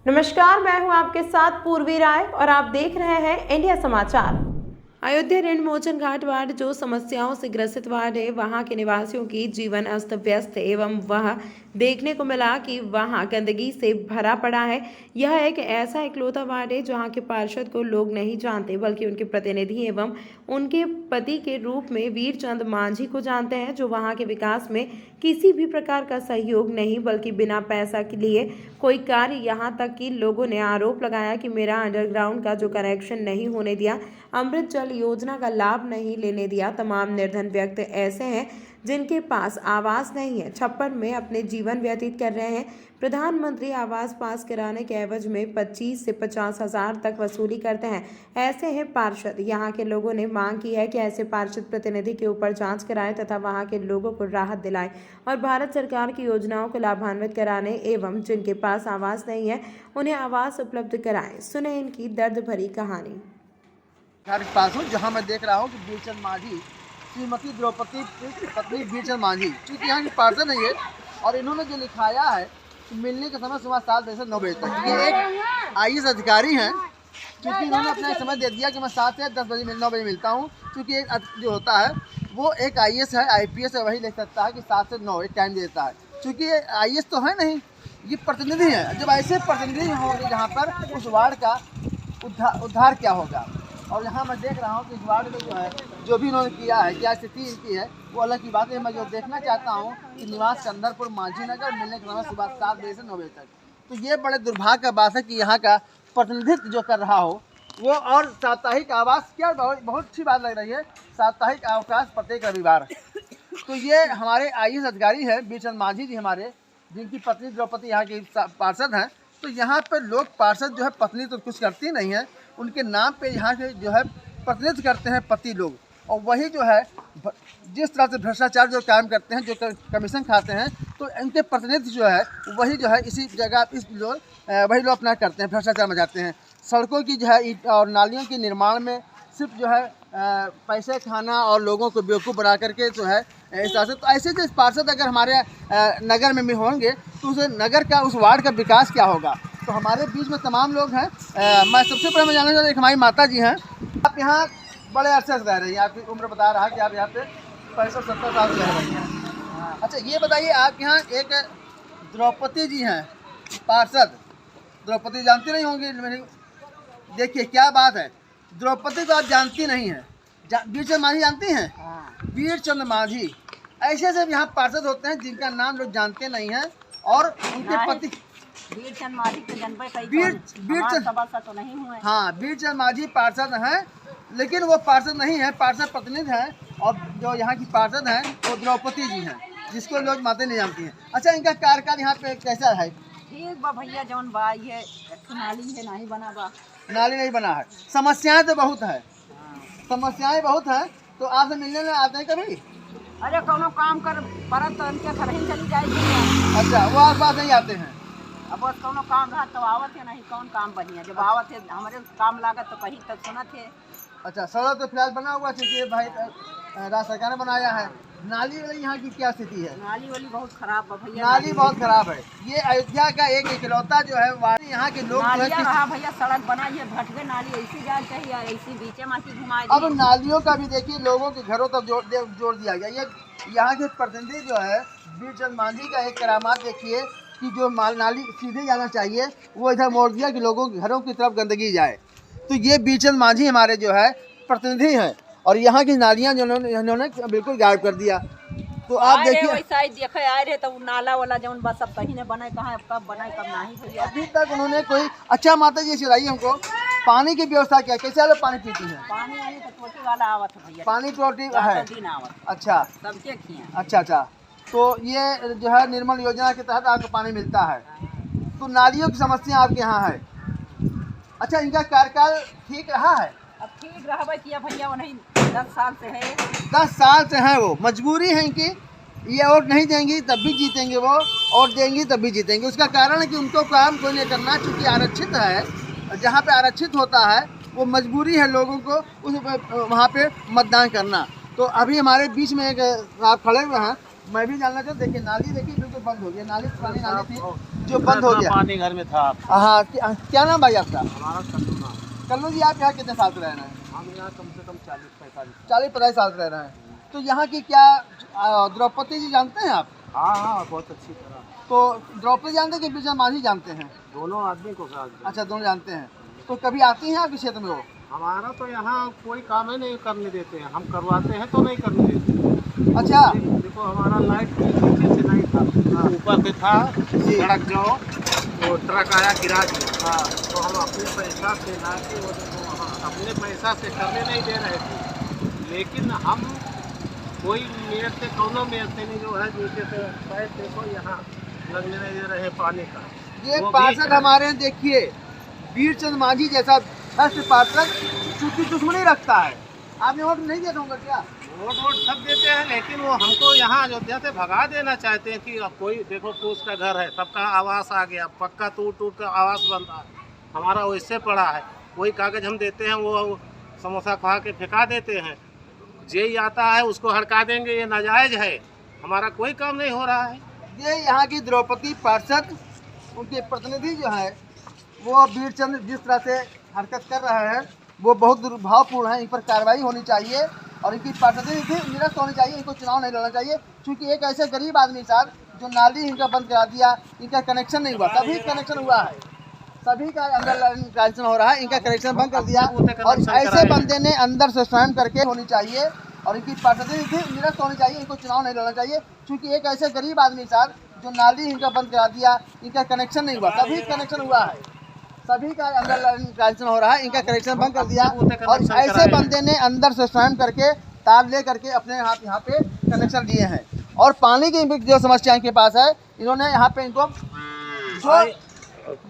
नमस्कार, मैं हूं आपके साथ पूर्वी राय और आप देख रहे हैं इंडिया समाचार। अयोध्या ऋण मोचन घाट वार्ड जो समस्याओं से ग्रसित वार्ड है, वहां के निवासियों की जीवन अस्त व्यस्त एवं वह देखने को मिला कि वहां गंदगी से भरा पड़ा है। यह एक ऐसा इकलौता वार्ड है जहां के पार्षद को लोग नहीं जानते, बल्कि उनके प्रतिनिधि एवं उनके पति के रूप में वीरचंद मांझी को जानते हैं, जो वहां के विकास में किसी भी प्रकार का सहयोग नहीं बल्कि बिना पैसा के लिए कोई कार्य, यहाँ तक कि लोगों ने आरोप लगाया कि मेरा अंडरग्राउंड का जो कनेक्शन नहीं होने दिया, अमृत जल योजना का लाभ नहीं लेने दिया। तमाम निर्धन व्यक्ति ऐसे हैं जिनके पास आवास नहीं है, छप्पर में अपने जीवन व्यतीत कर रहे हैं। प्रधानमंत्री आवास पास कराने के एवज में 25 से 50 हजार तक वसूली करते हैं। ऐसे हैं पार्षद। यहाँ के लोगों ने मांग की है कि ऐसे पार्षद प्रतिनिधि के ऊपर जांच कराएं तथा वहाँ के लोगों को राहत दिलाएं और भारत सरकार की योजनाओं को लाभान्वित कराने एवं जिनके पास आवास नहीं है उन्हें आवास उपलब्ध कराएं। सुने इनकी दर्द भरी कहानी। घर के पास हूँ, जहाँ मैं देख रहा हूँ कि वीरचंद मांझी, श्रीमती द्रौपदी की पत्नी वीरचंद मांझी, क्योंकि यहाँ की पार्षद नहीं है और इन्होंने जो लिखाया है कि मिलने का समय सुबह 7 बजे से 9 बजे तक। ये एक आईएएस अधिकारी हैं, क्योंकि इन्होंने अपना समय दे दिया कि मैं 7 से 10 बजे 9 बजे मिलता हूँ, क्योंकि एक जो होता है वो एक आईएएस है, आईपीएस है, वही लिख सकता है कि 7 से 9 एक टाइम देता है, क्योंकि ये आईएएस तो है नहीं, ये प्रतिनिधि है। जब ऐसे प्रतिनिधि होंगे यहाँ पर, उस वार्ड का उद्धार क्या होगा। और यहाँ मैं देख रहा हूँ कि इस वार्ड में जो है, जो भी इन्होंने किया है, क्या स्थिति इनकी है, वो अलग की बात है। मैं जो देखना चाहता हूँ कि निवास चंदरपुर मांझी नगर, मिलने के समय सुबह 7 बजे से 9 बजे तक। तो ये बड़े दुर्भाग्य का बात है कि यहाँ का प्रतिनिधित्व जो कर रहा हो वो, और साप्ताहिक आवास, क्या बहुत अच्छी बात लग रही है, साप्ताहिक अवकाश प्रत्येक रविवार। तो ये हमारे आईएएस अधिकारी है वीरचंद मांझी जी हमारे, जिनकी पत्नी द्रौपदी यहाँ की पार्षद हैं। तो यहाँ पर लोग पार्षद जो है, पत्नी तो कुछ करती नहीं है, उनके नाम पे यहाँ के जो है प्रतिनिधित्व करते हैं पति लोग, और वही जो है जिस तरह से भ्रष्टाचार जो काम करते हैं, जो कमीशन खाते हैं, तो इनके प्रतिनिधि जो है वही जो है इसी जगह वही लोग अपना करते हैं, भ्रष्टाचार मचाते हैं। सड़कों की जो है और नालियों के निर्माण में सिर्फ जो है पैसे खाना और लोगों को बेवकूफ़ बना करके जो है इस तरह से। तो ऐसे जो पार्षद अगर हमारे नगर में भी होंगे तो उस नगर का, उस वार्ड का विकास क्या होगा। तो हमारे बीच में तमाम लोग हैं। मैं सबसे पहले मैं जानना चाहता हूँ, एक हमारी माता जी हैं, आप यहाँ बड़े अरसे से रह रही हैं, आपकी उम्र बता रहा है कि आप यहाँ पे 65-70 साल से रह रही हैं। अच्छा, ये बताइए, आप यहाँ एक द्रौपदी जी हैं पार्षद, द्रौपदी जानती नहीं होंगी। देखिए क्या बात है, द्रौपदी को आप जानती नहीं हैं, वीरचंद मांझी जानती हैं। वीरचंद मांझी ऐसे से यहाँ पार्षद होते हैं जिनका नाम लोग जानते नहीं हैं, और उनके पति वीरचंद मांझी के जन्म तो नहीं हुए। हाँ, वीरचंद मांझी पार्षद हैं, लेकिन वो पार्षद नहीं है, पार्षद प्रतिनिधि हैं, और जो यहाँ की पार्षद हैं वो द्रौपदी जी हैं, जिसको लोग माते नहीं जानती हैं। अच्छा, इनका कार्यकाल यहाँ पे कैसा है? ठीक बा भैया, जौन बाई है नाली है नहीं बना बा, नाली नहीं बना है। समस्याएं तो बहुत है, समस्याएं बहुत हैं। तो आपसे मिलने में आते हैं कभी? अरे कोनो काम कर परत तो इनके घर ही चली जाएगी। अच्छा, वो आस पास नहीं आते हैं? अब बस कोनो काम रहा तो आवत है, नहीं कौन काम बढ़िया, जब आवत है हमारे काम लागत तो कहीं तक सुनत है। अच्छा, सड़क तो फिलहाल बना हुआ, क्योंकि भाई राज्य सरकार ने बनाया है। नाली वाली यहाँ की क्या स्थिति है? नाली वाली बहुत खराब है भैया, नाली बहुत खराब है। ये अयोध्या का एक इकलौता जो है यहाँ के लोग जो है रहा भैया, सड़क बनाई है, भटके नाली ऐसी जानी चाहिए, ऐसी बीचे माटी घुमाई। अब नालियों का भी देखिए, लोगों के घरों तक जोड़ दिया गया। ये यहाँ के प्रतिनिधि जो है वीरचंद मांझी का एक करामात देखिए कि जो नाली सीधे जाना चाहिए वो इधर मोड़ दिया कि लोगों के घरों की तरफ गंदगी जाए। तो ये वीरचंद मांझी हमारे जो है प्रतिनिधि हैं, और यहाँ की नालियाँ जो इन्होंने बिल्कुल गायब कर दिया। तो आप देखिए, वैसा ही देखे आए रहे तो नाला वाला जो बस सब कहीं ने बनाए, कहाँ कब बनाए कब नहीं भैया, अभी तक उन्होंने कोई। अच्छा माता जी, बताइए हमको पानी की व्यवस्था क्या, कैसे लोग पानी पीती हैं? पानी वानी तो टोटी वाला आवत है भैया, पानी टोटी है? दिन आवत। अच्छा, सबके खिया। अच्छा। तो ये जो है निर्मल योजना के तहत आपको पानी मिलता है। तो नालियों की समस्या आपके यहाँ है। अच्छा, इनका कार्यकाल ठीक रहा है? अब ठीक रहा किया भैया, वो नहीं 10 साल से है। 10 साल से है, वो मजबूरी है इनकी। ये और नहीं देंगी तब भी जीतेंगे वो, और देंगी तब भी जीतेंगे। उसका कारण है कि उनको काम कोई नहीं करना, चूँकि आरक्षित है। जहाँ पे आरक्षित होता है वो मजबूरी है लोगों को उस वहाँ पे मतदान करना। तो अभी हमारे बीच में एक आप खड़े हुए हैं, मैं भी जानना चाहता हूँ। देखिए नाली, देखिए बिल्कुल बंद हो गया, नाली पुरानी नाली थी जो बंद हो गया। पानी घर में था। हाँ, क्या नाम भाई आपका? हमारा कल्लू नाम। कल्लू जी, आप यहाँ कितने साल से रह रहे हैं? हम यहाँ कम से कम 40-45। 40-45 साल से रह रहे हैं। तो यहाँ की क्या द्रौपदी जी जानते हैं आप? हाँ हाँ, बहुत अच्छी तरह। तो द्रौपदी जानते हैं कि बिरजन मांझी जानते हैं? दोनों आदमी को अच्छा, दोनों जानते हैं। तो कभी आती हैं आपके क्षेत्र में वो? हमारा तो यहाँ कोई काम ही नहीं करने देते हैं, हम करवाते हैं तो नहीं करने देते। अच्छा, देखो हमारा लाइट नीचे से नहीं था, ऊपर से था। जी। सड़क जाओ तो ट्रक आया गिरा दिया। हाँ, तो हम अपने पैसा से ला के वो देखो वहाँ अपने पैसा से करने नहीं दे रहे थे, लेकिन हम कोई मेयर से कौनो मेयर से नहीं जो है नीचे से शायद देखो यहाँ लगने नहीं दे रहे पानी का। ये वो भी- पार्षद हमारे हैं, देखिए बीरचंद मांझी जैसा भ्रष्ट पार्षद चूंकि दुश्मनी रखता है। आपने वोट नहीं दिया होगा क्या? वोट सब देते हैं, लेकिन वो हमको यहाँ अयोध्या से भगा देना चाहते हैं कि अब कोई देखो फूस का घर है, सबका आवास आ गया, पक्का टूट टूट का आवास बन रहा है, हमारा वैसे पड़ा है। कोई कागज हम देते हैं वो समोसा खा के फेंका देते हैं। जे आता है उसको हड़का देंगे, ये नाजायज है, हमारा कोई काम नहीं हो रहा है। ये यहाँ की द्रौपदी पार्षद, उनके प्रतिनिधि जो है वो बीरचंद जिस तरह से हरकत कर रहे हैं वो बहुत दुर्भावपूर्ण है। इन पर कार्रवाई होनी चाहिए और इनकी पार्षदी भी निरस्त होनी चाहिए। इनको चुनाव नहीं लड़ना चाहिए, क्योंकि एक ऐसे गरीब आदमी साथ जो नाली इनका बंद करा दिया, इनका कनेक्शन नहीं हुआ, सभी कनेक्शन हुआ है, सभी का अंदर कनेक्शन हो रहा है, इनका कनेक्शन बंद कर दिया। और ऐसे बंदे ने अंदर से स्वयं करके होनी चाहिए और इनकी पार्षदी भी निरस्त होनी चाहिए। इनको चुनाव नहीं लड़ना चाहिए, क्योंकि एक ऐसे गरीब आदमी साथ जो नाली इनका बंद करा दिया, इनका कनेक्शन नहीं हुआ, सभी कनेक्शन हुआ है, सभी का अंदर कनेक्शन हो रहा है, इनका कनेक्शन बंद कर दिया। और ऐसे बंदे ने अंदर से स्वयं करके तार ले करके अपने हाथ यहाँ पे कनेक्शन दिए हैं। और पानी की जो समस्या इनके पास है, इन्होंने यहाँ पे इनको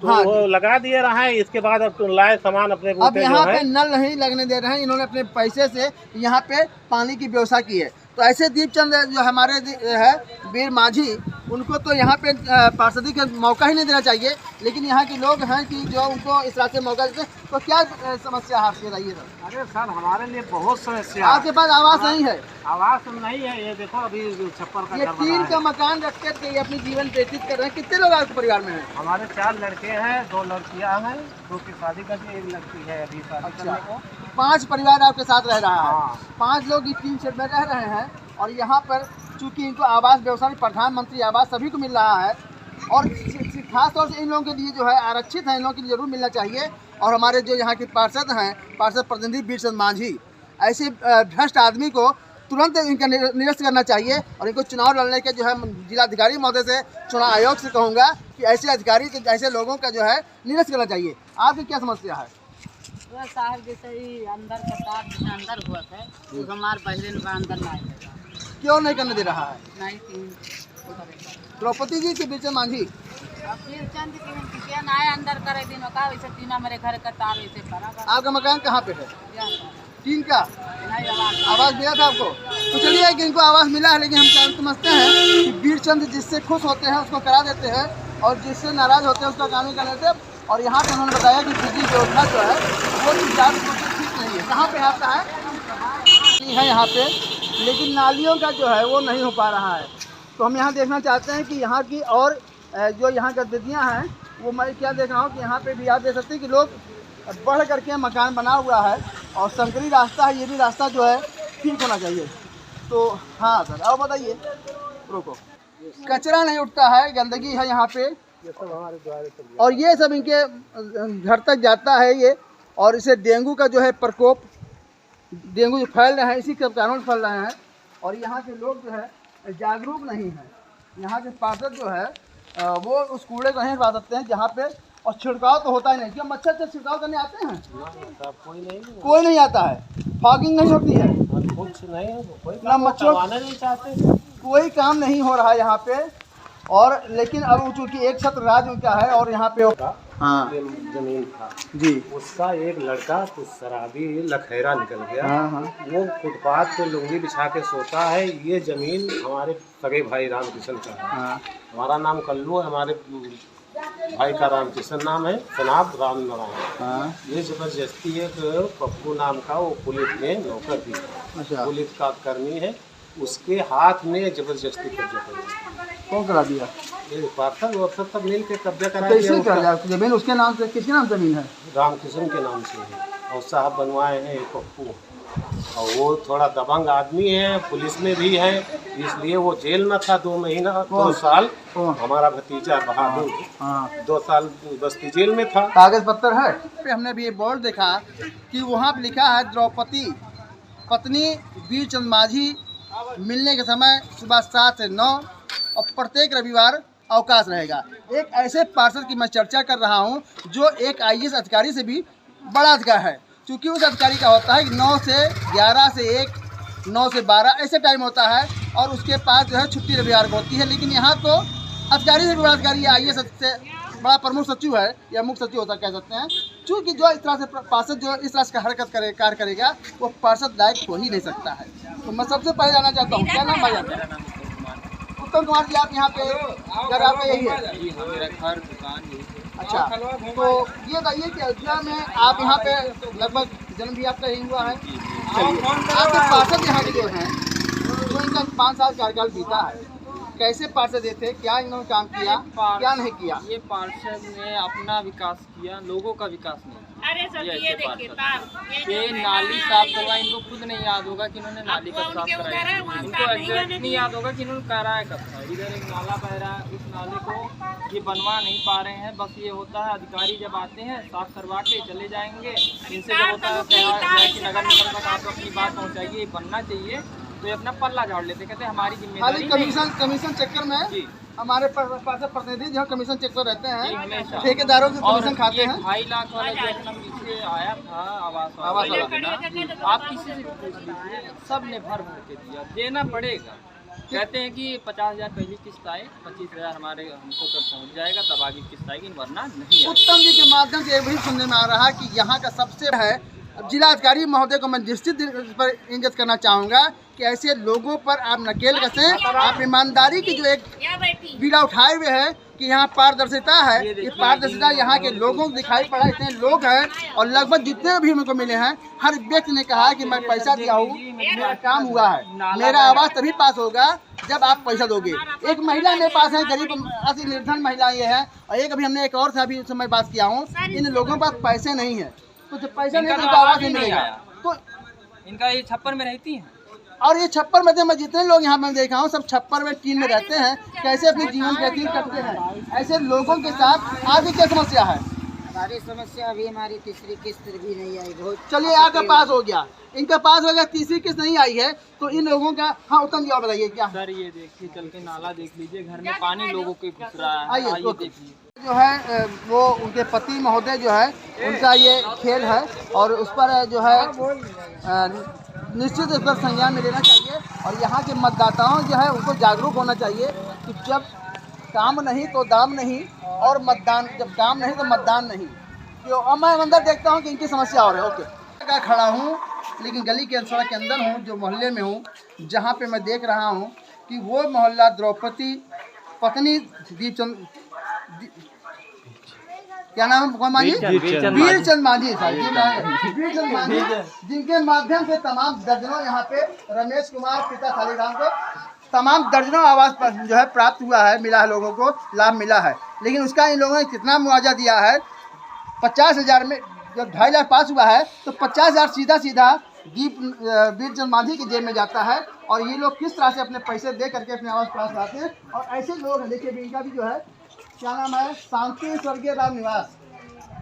तो वो लगा दिए रहा है, इसके बाद अब तो लाए सामान अपने अब यहाँ पे नल नहीं लगने दे रहे हैं। इन्होंने अपने पैसे से यहाँ पे पानी की व्यवस्था की है। तो ऐसे दीपचंद जो हमारे है बीर मांझी, उनको तो यहाँ पे पार्षदी का मौका ही नहीं देना चाहिए। लेकिन यहाँ के लोग हैं कि जो उनको इस तरह से मौका देते, तो क्या समस्या है आपकी? रही है अरे सर, हमारे लिए बहुत समस्या। आपके पास आवास नहीं है? आवास नहीं है, ये देखो अभी छप्पर का ये घर बना टीन है। का मकान रख कर के अपनी जीवन व्यतीत कर रहे हैं। कितने लोग आपके परिवार में हैं? हमारे 4 लड़के हैं, 2 लड़कियां हैं, 2 की शादी करके 1 लड़की है अभी शादी करने को। 5 परिवार आपके साथ रह रहा है। हाँ। 5 लोग इस टीन शेड में रह रहे हैं और यहाँ पर चूंकि इनको आवास व्यवस्था में प्रधानमंत्री आवास सभी को मिल रहा है और खास तौर से इन लोगों के लिए जो है आरक्षित है, इन लोगों के लिए जरूर मिलना चाहिए। और हमारे जो यहाँ के पार्षद हैं, पार्षद प्रतिनिधि बीरचंद मांझी, ऐसे भ्रष्ट आदमी को तुरंत इनका निरस्त करना चाहिए और इनको चुनाव लड़ने के जो है जिलाधिकारी महोदय से, चुनाव आयोग से कहूँगा कि ऐसे अधिकारी ऐसे लोगों का जो है निरस्त करना चाहिए। आपकी क्या समस्या है? साहब जैसे ही अंदर का तार जैसे अंदर हुआ है, वो हमारे बहरीन का अंदर ना आएगा, क्यों नहीं करने दे रहा है? नहीं तीन द्रौपदी जी की बीरचंद मांझी अब फिर चंद की हम किया ना आए अंदर करे दिन का वैसे तीना मेरे घर का तार वैसे करा आपका मकान कहाँ पे है? या टीन का नहीं आवाज आवाज़ मिला था आपको? तो चलिए कि इनको आवाज़ मिला है, लेकिन हम समझते हैं कि बीरचंद जिससे खुश होते हैं उसको करा देते हैं और जिससे नाराज होते हैं उसका काम नहीं कर लेते। और यहाँ पे उन्होंने बताया कि बिजली व्यवस्था जो है वो ठीक नहीं है। कहाँ पे आता है यहाँ पे, लेकिन नालियों का जो है वो नहीं हो पा रहा है। तो हम यहाँ देखना चाहते हैं कि यहाँ की और जो यहाँ गतिविधियाँ हैं वो मैं क्या देख रहा हूँ कि यहाँ पे भी आप देख सकते हैं कि लोग बढ़ करके मकान बना हुआ है और संकरी रास्ता है, ये भी रास्ता जो है ठीक होना चाहिए। तो हाँ सर, अब बताइए। रोको, कचरा नहीं उठता है, गंदगी है यहाँ पे और ये सब इनके घर तक जाता है ये। और इसे डेंगू का जो है प्रकोप, डेंगू जो फैल रहे हैं इसी के कारण फैल रहे हैं। और यहाँ के लोग जो है जागरूक नहीं हैं। यहाँ के पार्षद जो है वो उस कूड़े को नहीं हटा सकते हैं जहाँ पे, और छिड़काव तो होता ही नहीं। क्या मच्छर से छिड़काव करने आते हैं? कोई नहीं आता है। फॉगिंग नहीं होती है, कुछ नहीं, ना मच्छर नहीं चाहते, कोई काम नहीं हो रहा है यहाँ पे। और लेकिन अब चूंकि एक छत्र राज उनका है और यहाँ पे हाँ जमीन था जी, उसका एक लड़का कुछ शराबी लखेरा निकल गया। हाँ हाँ वो फुटपाथ पे लुंगी बिछा के सोता है। ये जमीन हमारे सगे भाई रामकिशन का है। हाँ हमारा नाम कल्लू है, हमारे भाई का रामकिशन नाम है, सनाब राम नारायण। हाँ ये जबरदस्ती एक पप्पू नाम का वो पुलिस में नौकर थी, अच्छा पुलिस का कर्मी है, उसके हाथ में जबरदस्ती कब्जा कर लिया। कौन करा दिया? ये पार्षद वार्षद सब मिल के कब्जा करा दिया कैसे कर उसका। दिया? जमीन उसके नाम से, किसके नाम जमीन है? रामकिशन के नाम से है और साहब बनवाए हैं एक पप्पू, और वो थोड़ा दबंग आदमी है, पुलिस में भी है, इसलिए वो जेल में था 2 महीना 2 साल। कौन? हमारा भतीजा बहादुर हाँ, 2 साल बस्ती जेल में था। कागज पत्तर है। हमने भी ये बोर्ड देखा कि वहाँ पे लिखा है द्रौपदी पत्नी वीरचंद मांझी मिलने के समय सुबह 7 से 9 और प्रत्येक रविवार अवकाश रहेगा। एक ऐसे पार्षद की मैं चर्चा कर रहा हूँ जो एक IAS अधिकारी से भी बड़ा अधिकार है, क्योंकि उस अधिकारी का होता है कि 9 से 11 से 1, 9 से 12 ऐसे टाइम होता है, और उसके पास जो है छुट्टी रविवार को होती है। लेकिन यहाँ तो अधिकारी से भी बड़ा अधिकारी IAS से बड़ा प्रमुख सचिव है या मुख्य सचिव होता कह सकते हैं, क्योंकि जो इस तरह से पार्षद जो इस तरह से हरकत कार्य करेगा वो पार्षद लायक हो ही नहीं सकता है। तो मैं सबसे पहले जानना चाहता हूँ, क्या नाम भाई आपका? उत्तम कुमार जी, आप यहाँ पे घर आपका यही है? मेरा घर दुकान यही है। अच्छा, तो ये बताइए कि अयोध्या में आप यहाँ पे लगभग जन्म भी आपका यही हुआ है? चलिए, आपके पार्षद यहाँ के जो हैं, जो इनका 5 साल कार्यकाल बीता है, कैसे पार्षद ये थे, क्या इन्होंने काम किया, क्या नहीं किया? ये पार्षद ने अपना विकास किया, लोगों का विकास नहीं किया। ये पार्षद ये नाली साफ करवा, इनको खुद नहीं याद होगा कि इन्होंने नाली कब साफ कराया, इनको एग्जैक्ट नहीं याद होगा कि इन्होंने कराया कब था। इधर एक नाला बह रहा है, उस नाले को ये बनवा नहीं पा रहे हैं। बस ये होता है अधिकारी जब आते हैं साफ करवा के चले जाएंगे, इनसे जब होता है कि नगर निगम तक आप अपनी बात पहुँचाइए, ये बनना चाहिए, तो ये अपना पल्ला झाड़ लेते, कहते हैं हमारी जिम्मेदारी कमीशन चक्कर में जी। हमारे पार्षद प्रतिनिधि जो कमीशन चेक रहते जी, हमेशा। हैं, ठेकेदारों की कमीशन खाते हैं। 2.5 लाख वाला जो अपना पीछे आया था आवास वाला, आप किसी से भी पूछ लीजिए, सब ने भर के दिया, देना पड़ेगा। कहते हैं कि 50,000 पहली किस्त आए, 25,000 हमारे हमको तब पहुंच जाएगा, तब आगे किस्त आएगी, वरना नहीं आएगी। उत्तम जी के माध्यम से भी सुनने में आ रहा है कि यहाँ का सबसे है जिला अधिकारी महोदय को मैं निश्चित पर इंगित करना चाहूँगा कि ऐसे लोगों पर आप नकेल कसें। आप ईमानदारी की जो एक बीड़ा उठाए हुए हैं कि यहाँ पारदर्शिता है, ये पारदर्शिता यहाँ के लोगों को दिखाई पड़ा। इतने लोग हैं और लगभग जितने भी मेरे को मिले हैं, हर व्यक्ति ने कहा कि मैं पैसा दिया हूँ, मेरा काम हुआ है, मेरा आवास तभी पास होगा जब आप पैसा दोगे। एक महिला मेरे पास है, गरीब अति निर्धन महिला ये है, और एक अभी हमने एक और से अभी समय बात किया हूँ, इन लोगों के पास पैसे नहीं है, तो जब पैसा नहीं तो आवाज नहीं मिलेगा। तो इनका ये छप्पर में रहती है, और ये छप्पर में मैं जितने लोग यहाँ मैं देखा हूँ सब छप्पर में टीन में रहते हैं, कैसे अपने जीवन व्यतीत करते हैं। ऐसे लोगों के साथ आगे क्या समस्या है? हमारी समस्या अभी हमारी तीसरी किस्त भी नहीं आई। बहुत चलिए आपका पास हो गया, इनका पास हो गया, तीसरी किस्त नहीं आई है, तो इन लोगों का। हाँ उत्तम जी और बताइए क्या? सर ये देखिए, चल के नाला देख लीजिए, घर में पानी लोगों के घुस रहा है, आइए, आइए देखिए। जो है वो उनके पति महोदय जो है उनका ये खेल है, और उस पर जो है निश्चित इस पर संज्ञान में लेना चाहिए। और यहाँ के मतदाताओं जो है उनको जागरूक होना चाहिए कि जब काम नहीं तो दाम नहीं, और मतदान जब काम नहीं तो मतदान नहीं। तो अब मैं अंदर देखता हूँ कि इनकी समस्या और है। ओके, का खड़ा हूँ, लेकिन गली के सड़क के अंदर हूँ, जो मोहल्ले में हूँ, जहाँ पे मैं देख रहा हूँ कि वो मोहल्ला द्रौपदी पत्नी वीरचंद, क्या नाम है मांझी? वीरचंद मांझी साहब, वीरचंद मांझी, जिनके माध्यम से तमाम दर्जनों यहाँ पे रमेश कुमार पिता शालीग्राम को तमाम दर्जनों आवास पर जो है प्राप्त हुआ है, मिला है, लोगों को लाभ मिला है। लेकिन उसका इन लोगों ने कितना मुआवजा दिया है? 50,000 में जब 2.5 लाख पास हुआ है तो 50,000 सीधा वीरचंद मांझी की जेब में जाता है। और ये लोग किस तरह से अपने पैसे दे करके अपने आवास पास लाते हैं। और ऐसे लोग हैं, देखिए इनका भी जो है क्या नाम है, शांति स्वर्गीय राम निवास,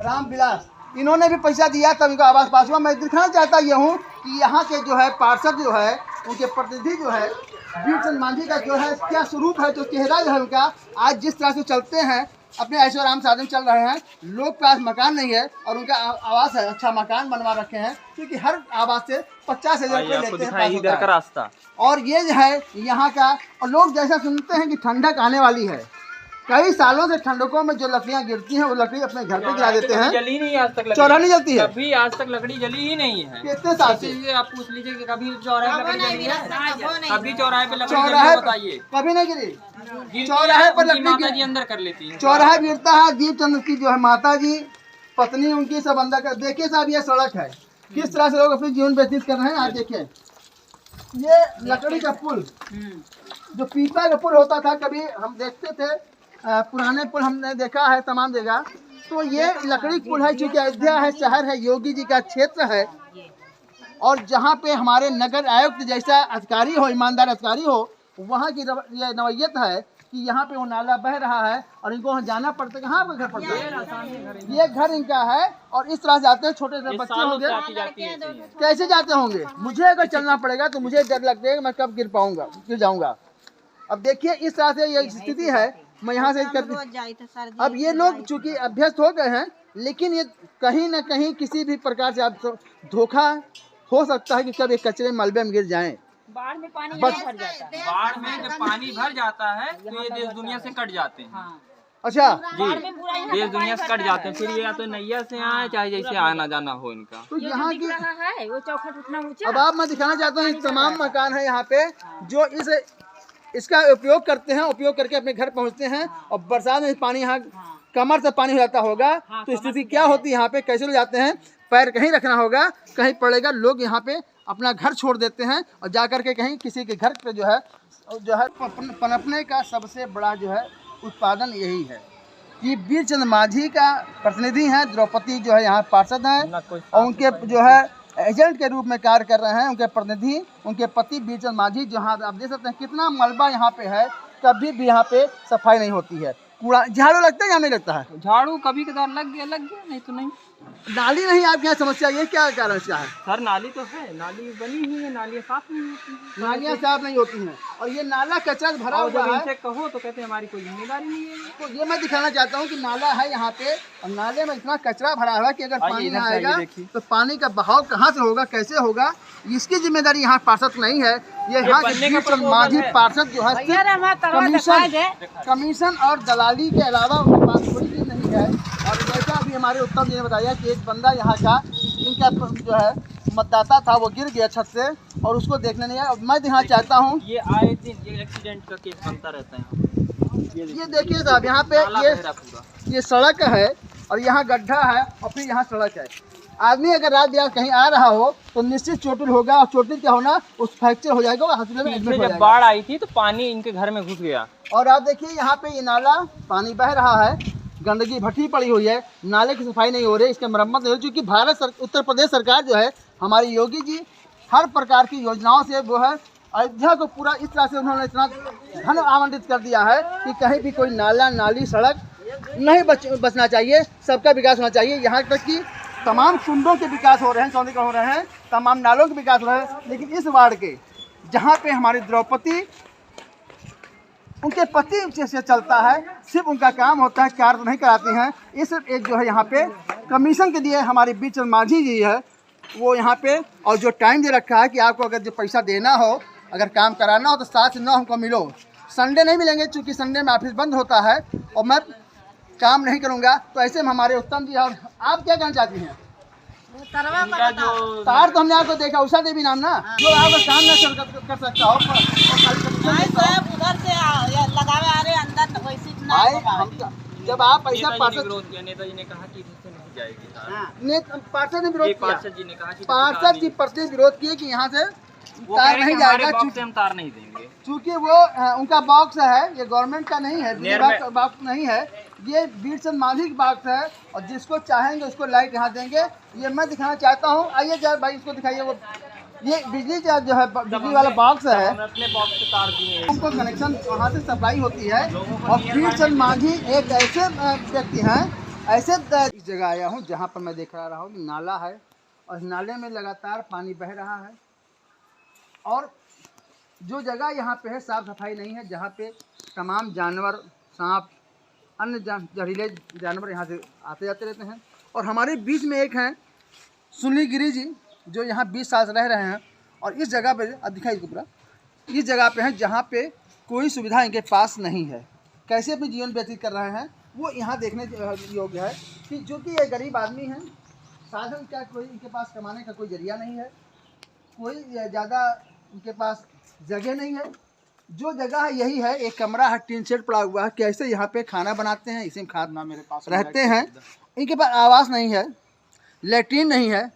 राम विलास, इन्होंने भी पैसा दिया तब इनको आवास पास हुआ। मैं दिखाना चाहता यह हूँ कि यहाँ के जो है पार्षद जो है, उनके प्रतिनिधि जो है वीरचंद मांझी का जो है क्या स्वरूप है, जो चेहरा जो है उनका, आज जिस तरह से चलते हैं, अपने ऐशो आराम साधन चल रहे हैं। लोग के पास मकान नहीं है और उनका आवास है, अच्छा मकान बनवा रखे हैं, क्योंकि हर आवास से 50,000 रुपये लेते हैं इधर का रास्ता। और ये जो है यहाँ का, और लोग जैसा सुनते हैं कि ठंडक आने वाली है, कई सालों से ठंडकों में जो लकड़ियाँ गिरती हैं वो लकड़ी अपने घर पे गिरा देते हैं। जली नहीं आज तक, चौराहा नहीं जलती है, कभी आज तक लकड़ी जली ही नहीं है। कितने साल से? आप पूछ लीजिए कि कभी चौराहे पे लकड़ी जली है? कभी चौराहे पे लकड़ी जली चौराहे है? बताइए, कभी नहीं गिरी। गिरती चौराहे है, पर उनकी लकड़ी माता जी अंदर कर लेती है। चौराहा गिरता है, दीपचंद की जो है माता जी, पत्नी उनकी सब अंदर कर। देखिए साहब ये सड़क है, किस तरह से लोग अपने जीवन व्यतीत कर रहे हैं। आज देखिए ये लकड़ी का पुल, जो पीपा का पुल होता था, कभी हम देखते थे पुराने पुल हमने देखा है तमाम जगह, तो ये लकड़ी पुल है। चूँकि अयोध्या है, शहर है, योगी जी का क्षेत्र है, और जहाँ पे हमारे नगर आयुक्त जैसा अधिकारी हो, ईमानदार अधिकारी हो, वहाँ की ये नवैयत है कि यहाँ पे वो नाला बह रहा है और इनको वहाँ जाना पड़ता है। कहाँ पे घर पड़ता है? ये घर इनका है, और इस तरह से आते हैं। छोटे से बच्चे होंगे, कैसे जाते होंगे? मुझे अगर चलना पड़ेगा तो मुझे डर लगता है कि मैं कब गिर जाऊंगा। अब देखिए इस तरह से ये स्थिति है। मैं यहाँ से अब ये लोग चूंकि अभ्यस्त हो गए हैं, लेकिन ये कहीं न कहीं किसी भी प्रकार से आप धोखा हो सकता है कि कब एक कचरे मलबे में गिर जाएं। बाढ़ में पानी बाढ़ में जब पानी भर जाता है तो ये देश दुनिया से कट जाते हैं। अच्छा जी, देश दुनिया से कट जाते हैं। फिर ये या तो नैया से आए, चाहे जैसे आना जाना हो इनका। तो यहाँ की है वो चौखट उतना ऊंचा। अब आप मैं दिखाना चाहता हूँ, तमाम मकान है यहाँ पे जो इसका उपयोग करते हैं, उपयोग करके अपने घर पहुँचते हैं, और बरसात में पानी यहाँ कमर से पानी हो जाता होगा, तो स्थिति क्या होती है यहाँ पे? कैसे लोग जाते हैं? पैर कहीं रखना होगा, कहीं पड़ेगा, लोग यहाँ पे अपना घर छोड़ देते हैं और जा कर के कहीं किसी के घर पे जो है पनपने का सबसे बड़ा जो है उत्पादन यही है कि वीरचंद मांझी का प्रतिनिधि हैं। द्रौपदी जो है यहाँ पार्षद हैं और उनके जो है एजेंट के रूप में कार्य कर रहे हैं। उनके प्रतिनिधि उनके पति वीरचंद मांझी, जहाँ आप देख सकते हैं कितना मलबा यहाँ पे है, कभी भी यहाँ पे सफाई नहीं होती है। कूड़ा झाड़ू लगता है या नहीं लगता है? झाड़ू कभी कदार लग गया, नहीं तो नहीं। नाली नहीं, आपके यहाँ समस्या ये क्या कारण क्या है? सर नाली तो है, नाली बनी हुई है, नालियाँ साफ नहीं होती हैं। नालियाँ साफ नहीं होती हैं, और ये नाला कचरा भरा हुआ है। इनसे कहो तो कहते हैं हमारी कोई जिम्मेदारी नहीं है। तो ये मैं दिखाना चाहता हूँ कि नाला है यहाँ पे, और नाले में इतना कचरा भरा हुआ है कि अगर पानी ना आएगा तो पानी का बहाव कहाँ से होगा, कैसे होगा, इसकी जिम्मेदारी यहाँ पार्षद नहीं है। ये यहाँ के मांझी पार्षद जो है कमीशन और दलाली के अलावा उनके पास कोई चीज नहीं है। और जैसा अभी हमारे उत्तम जी ने बताया कि एक बंदा यहाँ का इनका जो है मतदाता था, वो गिर गया छत से और उसको देखने नहीं आया। मैं दिखाना चाहता हूँ, ये आए दिन ये एक्सीडेंट का केस बनता रहता है। ये देखिए साहब, यहाँ पे ये सड़क है और यहाँ गड्ढा है और फिर यहाँ सड़क है। आदमी अगर रात बिरात कहीं आ रहा हो तो निश्चित चोटिल होगा, और चोटिल क्या होना, उस फ्रैक्चर हो जाएगा, हॉस्पिटल में एडमिट हो जाएगा। जब बाढ़ आई थी तो पानी इनके घर में घुस गया। और आप देखिए यहाँ पे ये नाला पानी बह रहा है, गंदगी भट्टी पड़ी हुई है, नाले की सफाई नहीं हो रही, इसका मरम्मत नहीं हो रही। क्योंकि उत्तर प्रदेश सरकार जो है हमारी योगी जी हर प्रकार की योजनाओं से वो है अयोध्या को पूरा इस तरह से उन्होंने इतना धन आवंटित कर दिया है कि कहीं भी कोई नाला नाली सड़क नहीं बचना चाहिए, सबका विकास होना चाहिए। यहाँ तक कि तमाम कुंडों के विकास हो रहे हैं, सौंदर्यीकरण हो रहे हैं, तमाम नालों के विकास हो रहे हैं। लेकिन इस वार्ड के जहाँ पे हमारी द्रौपदी उनके पति से चलता है, सिर्फ उनका काम होता है, कार्य नहीं कराती हैं। ये सिर्फ एक जो है यहाँ पे कमीशन के दिए हमारी वीरचंद मांझी जी है वो यहाँ पे, और जो टाइम दे रखा है कि आपको अगर जो पैसा देना हो, अगर काम कराना हो तो 7 से 9 हमको मिलो। संडे नहीं मिलेंगे चूँकि संडे में ऑफिस बंद होता है और मैं काम नहीं करूँगा। तो ऐसे में हमारे उत्तम जी, और आप क्या कहना चाहती हैं? तार तो हमने आपको देखा, उषा देवी नाम ना, जो आपका काम न कर सकता हो उधर से लगावे आ रहे अंदर तो वैसे जब आप पैसा नेता जी ने कहा कि नहीं जाएगी। पार्षद ने विरोध किया, पार्षद जी ने कहा कि पार्षद जी प्रतिनिधि विरोध किए कि यहाँ से तार नहीं जाएगा, चूँकि हम तार नहीं देंगे। चूँकि वो उनका बॉक्स है, ये गवर्नमेंट का नहीं है, बॉक्स नहीं है, ये वीरचंद मांझी का बॉक्स है, और जिसको चाहेंगे उसको लाइट यहाँ देंगे। ये मैं दिखाना चाहता हूँ, आइए जरा भाई इसको दिखाइए। वो ये बिजली का जो है बिजली वाला बॉक्स है, अपने बॉक्स से तार दिए, उनको कनेक्शन वहाँ से सप्लाई होती है। और वीरचंद मांझी एक ऐसे व्यक्ति हैं, ऐसे इस जगह आया हूँ जहाँ पर मैं देख रहा हूँ कि नाला है और नाले में लगातार पानी बह रहा है, और जो जगह यहाँ पे है साफ सफाई नहीं है, जहाँ पे तमाम जानवर, सांप, अन्य जहरीले जानवर यहाँ से आते जाते रहते हैं। और हमारे बीच में एक हैं सुनील गिरी जी, जो यहाँ 20 साल से रह रहे हैं, और इस जगह पे दिखाई इसको पूरा, इस जगह पे हैं जहाँ पे कोई सुविधा इनके पास नहीं है। कैसे अपनी जीवन व्यतीत कर रहे हैं वो यहाँ देखने योग्य है कि जो कि ये गरीब आदमी हैं, साधन का कोई इनके पास कमाने का कोई जरिया नहीं है, कोई ज़्यादा इनके पास जगह नहीं है। जो जगह है यही है, एक कमरा है, टीन शेड पड़ा हुआ है, कैसे यहाँ पे खाना बनाते हैं, इसी में खाना मेरे पास रहते हैं। इनके पास आवास नहीं है, लेट्रिन नहीं है,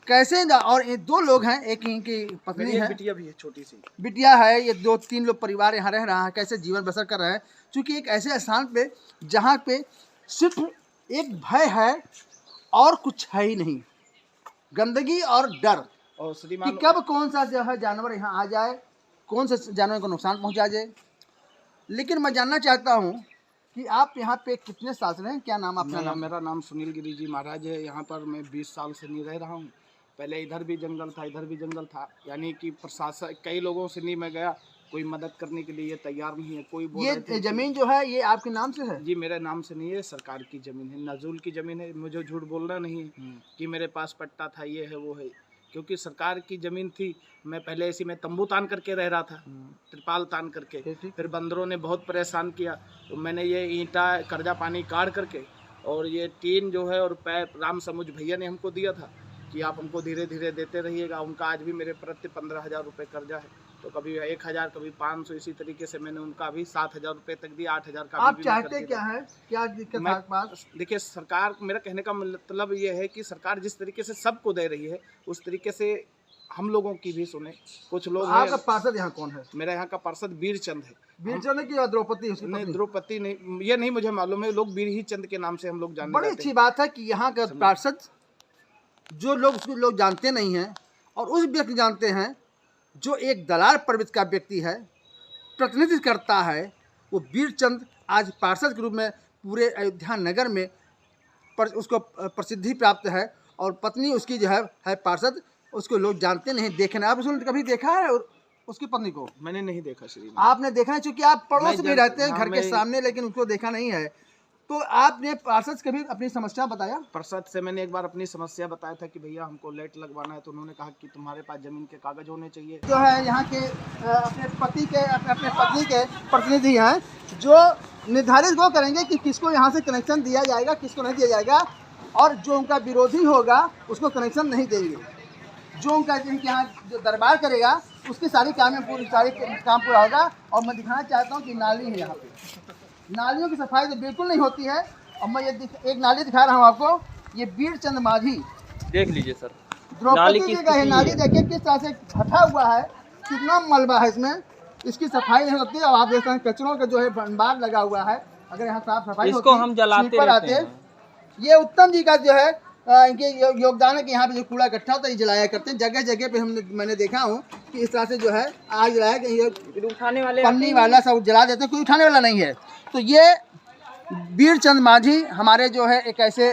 कैसे और ये 2 लोग हैं, एक इनकी पत्नी है, बिटिया भी है, छोटी सी बिटिया है, ये 2-3 लोग परिवार यहाँ रह रहा है। कैसे जीवन बसर कर रहे हैं, क्योंकि एक ऐसे स्थान पे जहाँ पे सिर्फ एक भय है और कुछ है ही नहीं, गंदगी और डर और कि श्रीमान कब कौन सा जो है जानवर यहाँ आ जाए, कौन से जानवर को नुकसान पहुँचा जाए। लेकिन मैं जानना चाहता हूँ कि आप यहाँ पे कितने साल से हैं, क्या नाम आपका? मेरा नाम सुनील गिरी जी महाराज है। यहाँ पर मैं 20 साल से नहीं रह रहा हूँ। पहले इधर भी जंगल था, इधर भी जंगल था, यानी कि प्रशासन कई लोगों से नहीं मैं गया, कोई मदद करने के लिए तैयार नहीं है। कोई बोल रहे थे ये जमीन जो है ये आपके नाम से है? जी मेरे नाम से नहीं है, सरकार की ज़मीन है, नजूल की ज़मीन है। मुझे झूठ बोलना नहीं है कि मेरे पास पट्टा था, ये है वो है, क्योंकि सरकार की ज़मीन थी। मैं पहले ऐसी में तंबू तान करके रह रहा था, त्रिपाल तान करके। फिर बंदरों ने बहुत परेशान किया, तो मैंने ये ईंटा कर्जा पानी काट करके और ये टीन जो है और पैप राम समुझ भैया ने हमको दिया था कि आप हमको धीरे धीरे देते रहिएगा। उनका आज भी मेरे प्रति 15,000 रुपये कर्जा है, तो कभी 1,000 कभी 500, इसी तरीके से मैंने उनका भी 7,000 रुपये तक दिया। 8,000 का आप चाहते क्या है, क्या दिक्कत है आपके पास? देखिए सरकार, मेरा कहने का मतलब ये है कि सरकार जिस तरीके से सबको दे रही है उस तरीके से हम लोगों की भी सुने। कुछ लोग आपका पार्षद यहाँ कौन है? मेरा यहाँ का पार्षद वीरचंद है। वीरचंद की द्रौपदी? नहीं, द्रौपदी नहीं, ये नहीं मुझे मालूम है। लोग वीर ही चंद के नाम से हम लोग जानते हैं। बड़ी अच्छी बात है कि यहाँ का पार्षद जो लोग उसको लोग जानते नहीं हैं और उस व्यक्ति जानते हैं जो एक दलाल प्रवृत्ति का व्यक्ति है, प्रतिनिधित्व करता है, वो वीरचंद आज पार्षद के रूप में पूरे अयोध्या नगर में उसको प्रसिद्धि प्राप्त है। और पत्नी उसकी जो है पार्षद, उसको लोग जानते नहीं, देखे नहीं। आप उसने कभी देखा है और उसकी पत्नी को? मैंने नहीं देखा श्री। आपने देखा है, चूंकि आप पड़ोस में रहते हैं घर के सामने, लेकिन उसको देखा नहीं है। तो आपने पार्षद कभी अपनी समस्या बताया? पार्षद से मैंने एक बार अपनी समस्या बताया था कि भैया हमको लाइट लगवाना है, तो उन्होंने कहा कि तुम्हारे पास जमीन के कागज होने चाहिए। जो है यहाँ के अपने पति के अपने पत्नी के प्रतिनिधि हैं, जो निर्धारित वो करेंगे कि किसको यहाँ से कनेक्शन दिया जाएगा, किसको नहीं दिया जाएगा, और जो उनका विरोधी होगा उसको कनेक्शन नहीं देंगे। जो उनका यहाँ जो दरबार करेगा उसकी सारी काम पूरा होगा। और मैं दिखाना चाहता हूँ कि नाली है, यहाँ पे नालियों की सफाई तो बिल्कुल नहीं होती है। और मैं ये एक नाली दिखा रहा हूँ आपको, ये वीरचंद माझी, देख लीजिए सर, द्रौपदी जी का है नाली। देखिए किस तरह से फटा हुआ है, कितना मलबा है इसमें, इसकी सफाई नहीं होती। और आप देखते हैं कचरों का जो है भंडार लगा हुआ है। अगर यहाँ साफ सफाई इसको होती, हम जलाते रहते हैं। ये उत्तम जी का जो है इनके योगदान है कि यहाँ पे जो कूड़ा इकट्ठा होता है ये जलाया करते हैं। जगह जगह पे मैंने देखा हूँ कि इस तरह से जो है आग जलाया कि ये उठाने वाले पन्नी वाला सब जला देते हैं, कोई उठाने वाला नहीं है। तो ये वीरचंद माझी हमारे जो है एक ऐसे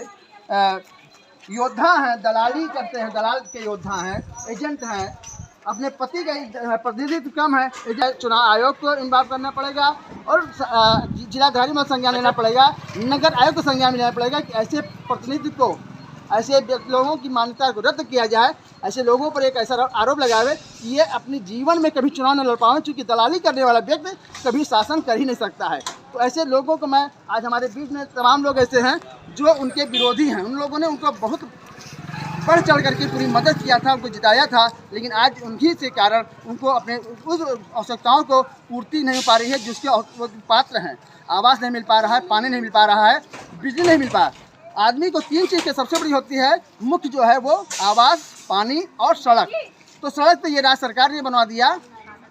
योद्धा हैं, दलाली करते हैं, दलाल के योद्धा हैं, एजेंट हैं। अपने पति का प्रतिनिधित्व कम है, चुनाव आयोग को इन्वॉल्व करना पड़ेगा और जिलाधिकारी में संज्ञान लेना पड़ेगा, नगर आयोग को संज्ञान लेना पड़ेगा कि ऐसे प्रतिनिधित्व को, ऐसे लोगों की मान्यता को रद्द किया जाए। ऐसे लोगों पर एक ऐसा आरोप लगावे कि ये अपने जीवन में कभी चुनाव न लड़ पाए, क्योंकि दलाली करने वाला व्यक्ति कभी शासन कर ही नहीं सकता है। तो ऐसे लोगों को मैं आज हमारे बीच में तमाम लोग ऐसे हैं जो उनके विरोधी हैं। उन लोगों ने उनको बहुत बढ़ चढ़ करके पूरी मदद किया था, उनको जिताया था, लेकिन आज उन्हीं से कारण उनको अपने उस आवश्यकताओं को पूर्ति नहीं हो पा रही है जिसके वो पात्र हैं। आवास नहीं मिल पा रहा है, पानी नहीं मिल पा रहा है, बिजली नहीं मिल पा। आदमी को 3 चीज़ की सबसे बड़ी होती है, मुख्य जो है वो आवास, पानी और सड़क। तो सड़क तो ये राज्य सरकार ने बनवा दिया।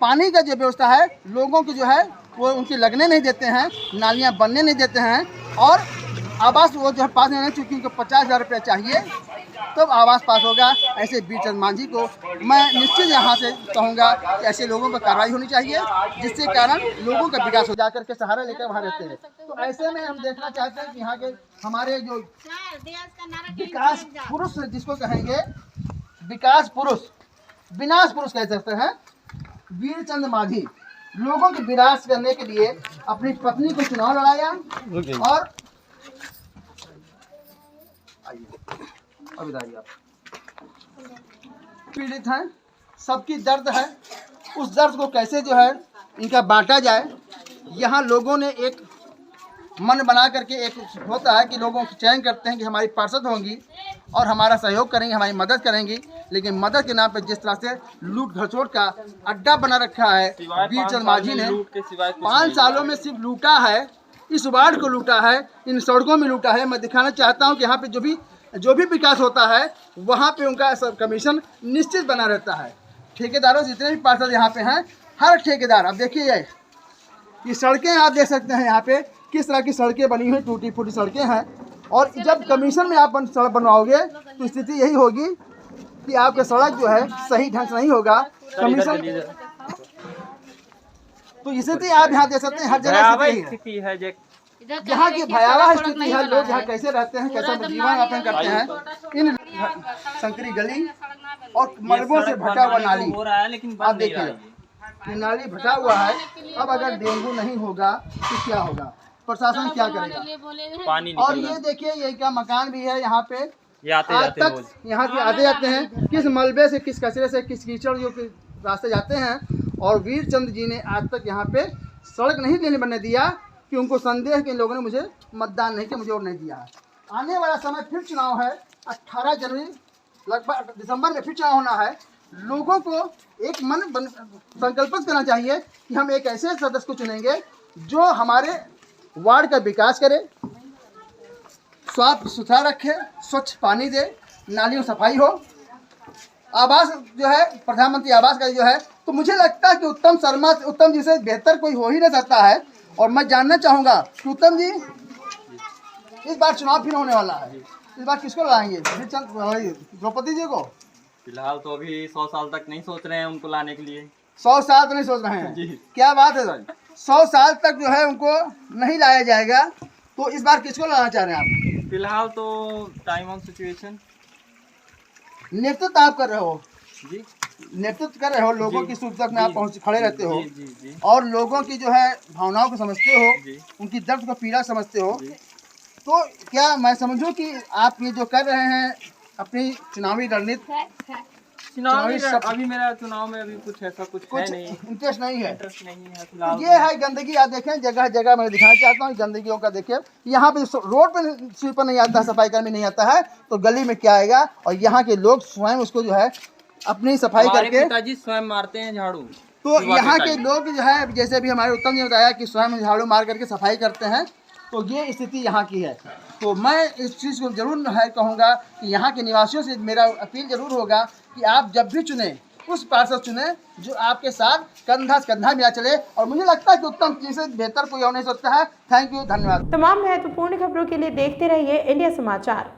पानी का जो व्यवस्था है, लोगों की जो है वो उनके लगने नहीं देते हैं, नालियाँ बनने नहीं देते हैं। और आवास वो जो है पास नहीं, चूँकि उनको 50,000 रुपये चाहिए तब आवास पास होगा। ऐसे वीरचंद माझी को मैं निश्चित यहाँ से कहूँगा कि ऐसे लोगों पर कार्रवाई होनी चाहिए, जिससे कारण लोगों का विकास हो जाकर के सहारा लेकर वहाँ रहते हैं। तो ऐसे में हम देखना चाहते हैं कि यहाँ के हमारे जो विकास पुरुष जिसको कहेंगे, विकास पुरुष, विनाश पुरुष कह सकते हैं, वीरचंद माझी लोगों के विनाश करने के लिए अपनी पत्नी को चुनाव लड़ाया। और पीड़ित हैं, सबकी दर्द है, उस दर्द को कैसे जो है इनका बांटा जाए। यहाँ लोगों ने एक मन बना करके, एक होता है कि लोगों को चयन करते हैं कि हमारी पार्षद होंगी और हमारा सहयोग करेंगी, हमारी मदद करेंगी, लेकिन मदद के नाम पे जिस तरह से लूट घसोट का अड्डा बना रखा है वीरचंद माझी ने, 5 सालों में सिर्फ लूटा है, इस वार्ड को लूटा है, इन सड़कों में लूटा है। मैं दिखाना चाहता हूँ कि यहाँ पे जो भी जो भी विकास होता है वहाँ पे उनका सब कमीशन निश्चित बना रहता है। ठेकेदारों जितने भी पार्षद यहाँ पे हैं, हर ठेकेदार, अब देखिए ये सड़कें आप देख सकते हैं यहाँ पे किस तरह की सड़कें बनी हुई, टूटी फूटी सड़कें हैं। और जब कमीशन में आप सड़क बनवाओगे तो स्थिति यही होगी कि आपका सड़क जो है सही ढंग से नहीं होगा। कमीशन तो स्थिति आप यहाँ देख सकते हैं, हर जगह स्थिति है। यहाँ की भयावह स्थिति है, लोग यहाँ कैसे रहते हैं, कैसा जीवन यापन करते हैं। इन संकरी गली और मलबों से भटा हुआ नाली, आप देखिए ये नाली भटा हुआ है। अब अगर डेंगू नहीं होगा तो क्या होगा, प्रशासन क्या करेगा। पानी और ये देखिए ये क्या मकान भी है यहाँ पे, आज तक यहाँ के आते जाते हैं, किस मलबे से, किस कचरे से, किस कीचड़ जो रास्ते जाते हैं। और वीर चंद जी ने आज तक यहाँ पे सड़क नहीं देने बनने दिया कि उनको संदेह है कि इन लोगों ने मुझे मतदान नहीं किया, मुझे और नहीं दिया है। आने वाला समय फिर चुनाव है, 18 जनवरी लगभग दिसंबर में फिर चुनाव होना है। लोगों को एक संकल्पित करना चाहिए कि हम एक ऐसे सदस्य को चुनेंगे जो हमारे वार्ड का विकास करे, साफ सुथरा रखे, स्वच्छ पानी दे, नालियों सफाई हो, आवास जो है प्रधानमंत्री आवास का जो है। तो मुझे लगता है कि उत्तम जी से बेहतर कोई हो ही नहीं सकता है। और मैं जानना चाहूँगा कि उत्तम जी, इस बार चुनाव फिर होने वाला है, इस बार किसको लाएंगे? द्रौपदी जी को? फिलहाल तो अभी 100 साल तक नहीं सोच रहे हैं उनको लाने के लिए। 100 साल तो नहीं सोच रहे हैं? क्या बात है सर, 100 साल तक जो है उनको नहीं लाया जाएगा। तो इस बार किसको लाना चाह रहे हैं आप? फिलहाल तो टाइम ऑन सिचुएशन नेतृत्व आप कर रहे हो जी, नेतृत्व कर रहे हो, लोगों की सुख तक में आप पहुँच खड़े रहते हो जी। और लोगों की जो है भावनाओं को समझते हो, जी। उनकी दर्द को पीड़ा समझते हो। तो क्या मैं समझूं कि आप ये जो कर रहे हैं अपनी चुनावी रणनीति, अभी मेरा चुनाव में अभी कुछ ऐसा कुछ है नहीं, इंटरेस्ट नहीं है? इंटरेस्ट नहीं है फिलहाल। ये है गंदगी, आप देखें जगह जगह मैं दिखाना चाहता हूँ गंदगियों का। देखिए यहाँ पे रोड पे स्वीपर नहीं आता, सफाई कर्मी नहीं आता है, तो गली में क्या आएगा। और यहाँ के लोग स्वयं उसको जो है अपनी सफाई करके, पिताजी स्वयं मारते हैं झाड़ू। तो यहाँ के लोग जो है, जैसे भी हमारे उत्तम जी ने बताया कि स्वयं झाड़ू मार करके सफाई करते हैं। तो ये स्थिति यहाँ की है। तो मैं इस चीज़ को जरूर है कहूँगा कि यहाँ के निवासियों से मेरा अपील जरूर होगा कि आप जब भी चुने उस पार्षद चुने जो आपके साथ कंधा से कंधा मिला चले। और मुझे लगता है कि उत्तम जी से बेहतर कोई और नहीं सकता है। थैंक यू, धन्यवाद। तमाम महत्वपूर्ण खबरों के लिए देखते रहिए इंडिया समाचार।